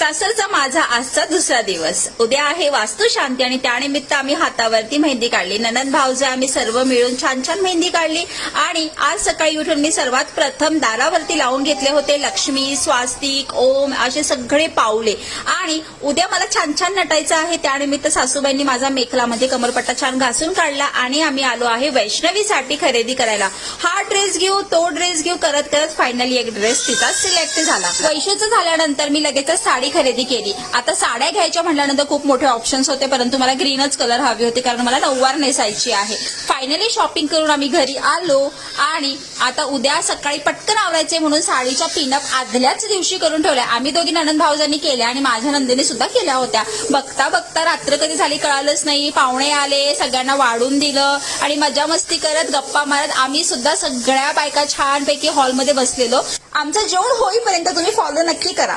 सासरचा माझा आजचा दुसरा दिवस. उद्या आहे वास्तुशांती आणि त्यानिमित्त आम्ही हातावरती मेहंदी काढली. ननंद भाऊजे आम्ही सर्व मिळून छान छान मेहंदी काढली. आणि आज सकाळी उठून मी सर्वात प्रथम दारावरती लावून घेतले होते लक्ष्मी, स्वास्तिक, ओम असे सगळे पाऊले. आणि उद्या मला छान छान नटायचं आहे. त्यानिमित्त सासूबाईंनी माझा मेखलामध्ये कमरपट्टा छान घासून काढला आणि आम्ही आलो आहे वैष्णवीसाठी खरेदी करायला. हा ड्रेस घेऊ, तो ड्रेस घेऊ करत करत फायनली एक ड्रेस तिचा सिलेक्ट झाला. वैशूचं झाल्यानंतर मी लगेच साडी खरेदी केली. आता साड्या घ्यायच्या म्हटल्यानंतर खूप मोठे ऑप्शन्स होते, परंतु मला ग्रीनच कलर हवी होती कारण मला नऊवार नेसायची आहे. फायनली शॉपिंग करून आम्ही घरी आलो आणि आता उद्या सकाळी पटकन आवरायचे म्हणून साडीच्या पिनअप आदल्याच दिवशी करून ठेवल्या. आम्ही दोघी ननंद भाऊजांनी केल्या आणि माझ्या नंदिनी सुद्धा केल्या होत्या. बघता बघता रात्र कधी झाली कळालंच नाही. पाहुणे आले, सगळ्यांना वाढून दिलं आणि मजा मस्ती करत गप्पा मारत आम्ही सुद्धा सगळ्या बायका छानपैकी हॉलमध्ये बसलेलो. आमचं जेवण होईपर्यंत तुम्ही फॉलो नक्की करा.